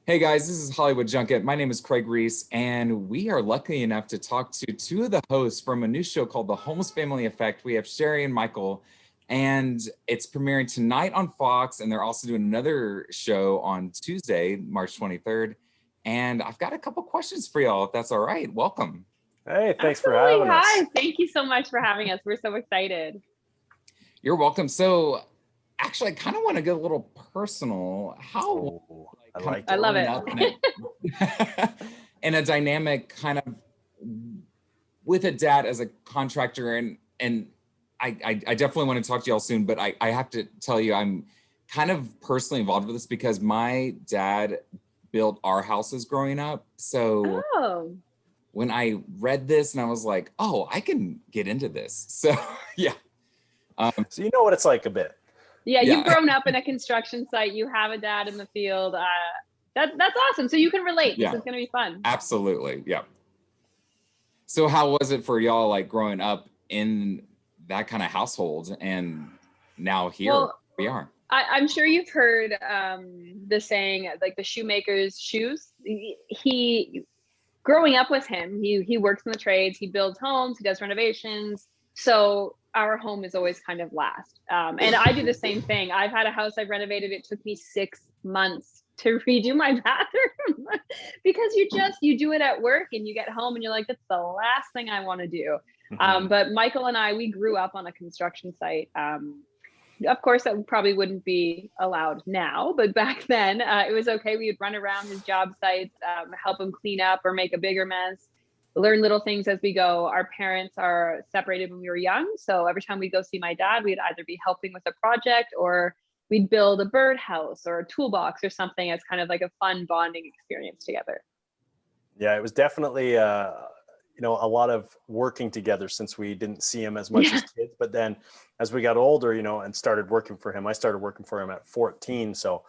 Hey guys, this is Hollywood Junket. My name is Craig Reese, and we are lucky enough to talk to two of the hosts from a new show called the Holmes Family Effect. We have Sherry and Michael, and it's premiering tonight on Fox, and they're also doing another show on Tuesday, March 23rd. And I've got a couple questions for y'all, if that's all right. Welcome. Hey, thanks for Absolutely. having us. Hi, thank you so much for having us. We're so excited. You're welcome. So, actually, I kind of want to get a little personal. How I love it. up in a dynamic kind of with a dad as a contractor, and I definitely want to talk to y'all soon, but I have to tell you I'm kind of personally involved with this because my dad built our houses growing up. So when I read this and I was like, oh, I can get into this. So yeah. So you know what it's like a bit. Yeah, you've grown up in a construction site. You have a dad in the field. That's awesome. So you can relate. This is going to be fun. Absolutely. Yeah. So how was it for y'all, like growing up in that kind of household, and now here we are? I'm sure you've heard the saying, like the shoemaker's shoes. He growing up with him, he works in the trades. He builds homes. He does renovations. So our home is always kind of last. And I do the same thing. I've had a house I've renovated. It took me 6 months to redo my bathroom because you do it at work and you get home and you're like, that's the last thing I want to do. But Michael and I, we grew up on a construction site. Of course, that probably wouldn't be allowed now, but back then it was okay. We would run around his job sites, help him clean up or make a bigger mess. Learn little things as we go. Our parents are separated when we were young. So every time we go see my dad, we'd either be helping with a project or we'd build a birdhouse or a toolbox or something as kind of like a fun bonding experience together. Yeah, it was definitely, a lot of working together since we didn't see him as much as kids. But then as we got older, and started working for him, I started working for him at 14. So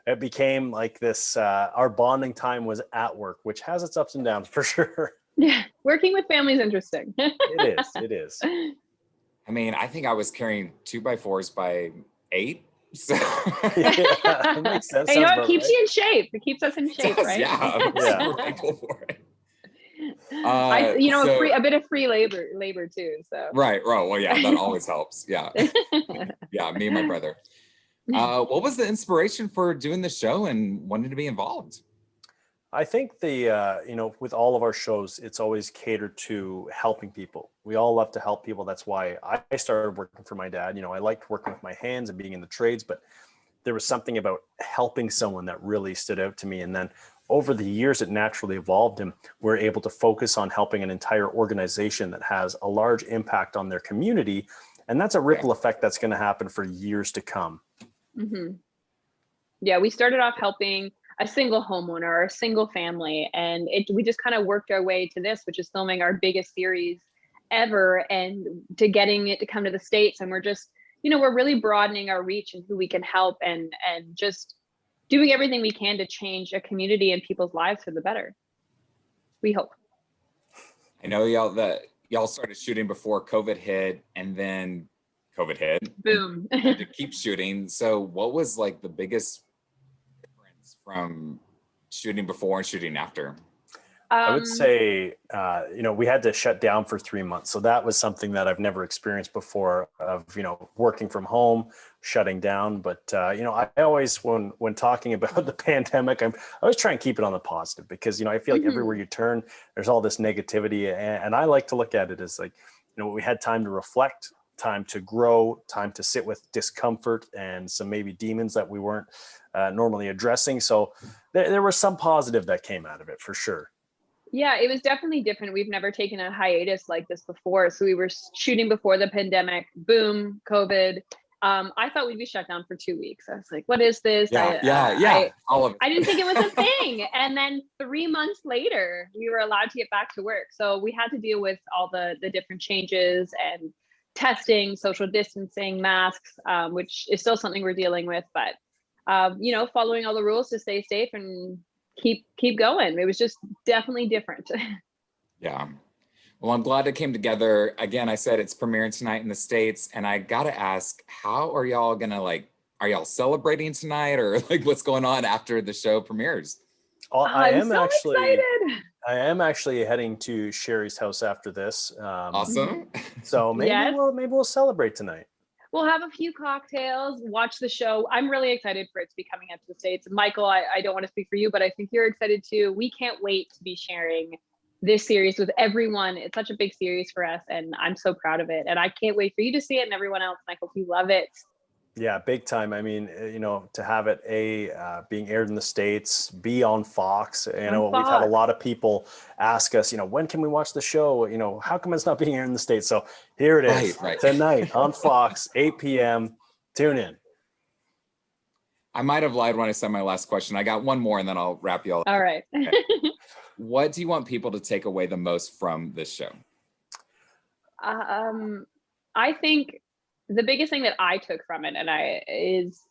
it became like this, our bonding time was at work, which has its ups and downs for sure. Yeah, working with family is interesting. It is. I mean, I think I was carrying 2x4s by 8. So yeah, that makes sense. Hey, it keeps you in shape. It keeps us in shape, right? Yeah, I'm super thankful for it. A bit of free labor too. So right. Well, yeah, that always helps. Yeah, yeah. Me and my brother. What was the inspiration for doing the show and wanting to be involved? I think with all of our shows, it's always catered to helping people. We all love to help people. That's why I started working for my dad. I liked working with my hands and being in the trades, but there was something about helping someone that really stood out to me. And then over the years, it naturally evolved, and we're able to focus on helping an entire organization that has a large impact on their community. And that's a ripple effect that's going to happen for years to come. Mm-hmm. Yeah, we started off helping a single homeowner or a single family. And we just kind of worked our way to this, which is filming our biggest series ever, and to getting it to come to the States. And we're just, we're really broadening our reach and who we can help, and just doing everything we can to change a community and people's lives for the better. We hope. I know y'all started shooting before COVID hit, and then COVID hit. Boom. Had to keep shooting. So what was like the biggest difference from shooting before and shooting after? I would say, we had to shut down for 3 months. So that was something that I've never experienced before of, working from home, shutting down. But, I always, when talking about the pandemic, I always try and keep it on the positive because, I feel like everywhere you turn, there's all this negativity. And I like to look at it as like, we had time to reflect, time to grow, time to sit with discomfort and some maybe demons that we weren't normally addressing. So there was some positive that came out of it for sure. Yeah, it was definitely different. We've never taken a hiatus like this before. So we were shooting before the pandemic, boom, COVID. I thought we'd be shut down for 2 weeks. I was like, what is this? All of it. I didn't think it was a thing. And then 3 months later, we were allowed to get back to work. So we had to deal with all the different changes and testing, social distancing, masks, which is still something we're dealing with. But, following all the rules to stay safe and keep going. It was just definitely different. Yeah. Well, I'm glad it came together. Again, I said it's premiering tonight in the States, and I gotta ask, how are y'all gonna are y'all celebrating tonight, or like what's going on after the show premieres? I'm so excited. I am actually heading to Sherry's house after this. Awesome. So maybe Yes. we'll celebrate tonight. We'll have a few cocktails, watch the show. I'm really excited for it to be coming out to the States. Michael, I don't want to speak for you, but I think you're excited too. We can't wait to be sharing this series with everyone. It's such a big series for us, and I'm so proud of it. And I can't wait for you to see it and everyone else. And I hope you love it. Yeah, big time. I mean, to have it being aired in the States, be on Fox. We've had a lot of people ask us, when can we watch the show? How come it's not being aired in the States? So here it is tonight on Fox, 8 p.m. Tune in. I might have lied when I said my last question. I got one more and then I'll wrap you all up. All right. What do you want people to take away the most from this show? I think the biggest thing that I took from it is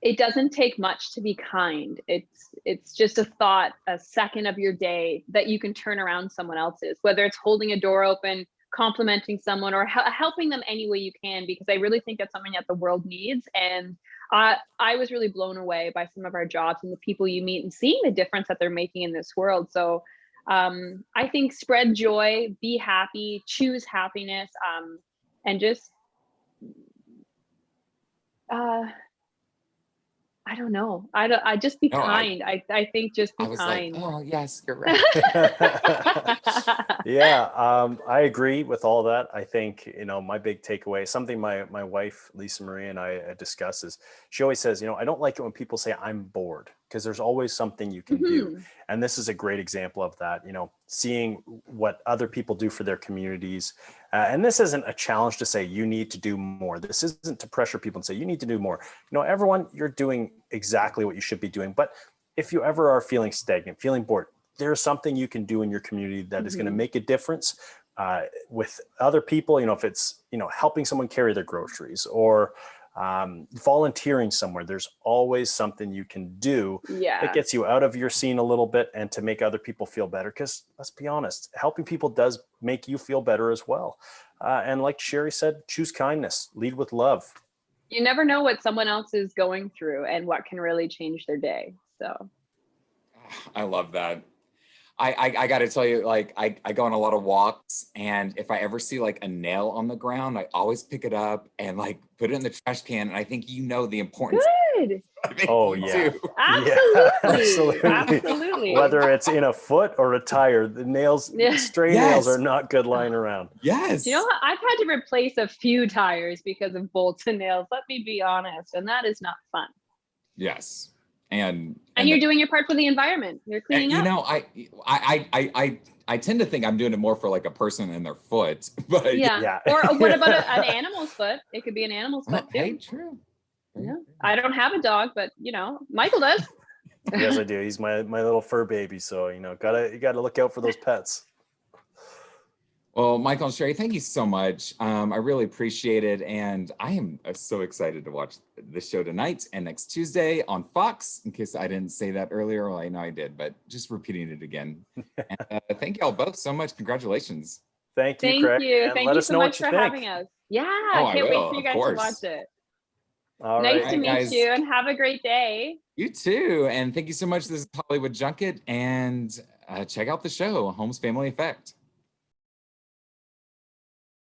it doesn't take much to be kind. It's just a thought, a second of your day that you can turn around someone else's, whether it's holding a door open, complimenting someone, or helping them any way you can, because I really think that's something that the world needs. And I was really blown away by some of our jobs and the people you meet and seeing the difference that they're making in this world. So I think spread joy, be happy, choose happiness, and just I don't know. I just be kind. I think just be kind. Like, oh yes, you're right. Yeah, I agree with all that. I think, my big takeaway, something my wife, Lisa Marie, and I discuss is she always says, I don't like it when people say I'm bored, because there's always something you can do. And this is a great example of that, seeing what other people do for their communities. And this isn't a challenge to say you need to do more. This isn't to pressure people and say you need to do more. Everyone, you're doing exactly what you should be doing. But if you ever are feeling stagnant, feeling bored, there's something you can do in your community that is going to make a difference with other people. If it's, helping someone carry their groceries or volunteering somewhere, there's always something you can do that gets you out of your scene a little bit and to make other people feel better. Because let's be honest, helping people does make you feel better as well. And like Sherry said, choose kindness, lead with love. You never know what someone else is going through and what can really change their day. So I love that. I got to tell you, I go on a lot of walks, and if I ever see a nail on the ground, I always pick it up and put it in the trash can. And I think the importance. Good. Oh yeah. Absolutely. Absolutely. Whether it's in a foot or a tire, the nails, stray nails are not good lying around. Yes. I've had to replace a few tires because of bolts and nails. Let me be honest, and that is not fun. Yes. And you're doing your part for the environment. You're cleaning up. I tend to think I'm doing it more for a person and their foot, but Or what about an animal's foot? It could be an animal's foot too. Hey, true. Yeah. I don't have a dog, but Michael does. Yes, I do. He's my little fur baby. So, you gotta look out for those pets. Well, Michael and Sherry, thank you so much. I really appreciate it. And I am so excited to watch this show tonight and next Tuesday on Fox, in case I didn't say that earlier. Well, I know I did, but just repeating it again. And, thank y'all both so much. Congratulations. Thank you, Craig. Thank you so much for having us. Yeah, I can't wait for you guys to watch it. All nice right. to meet you, and have a great day. You too. And thank you so much. This is Hollywood Junket. And check out the show, Holmes Family Effect.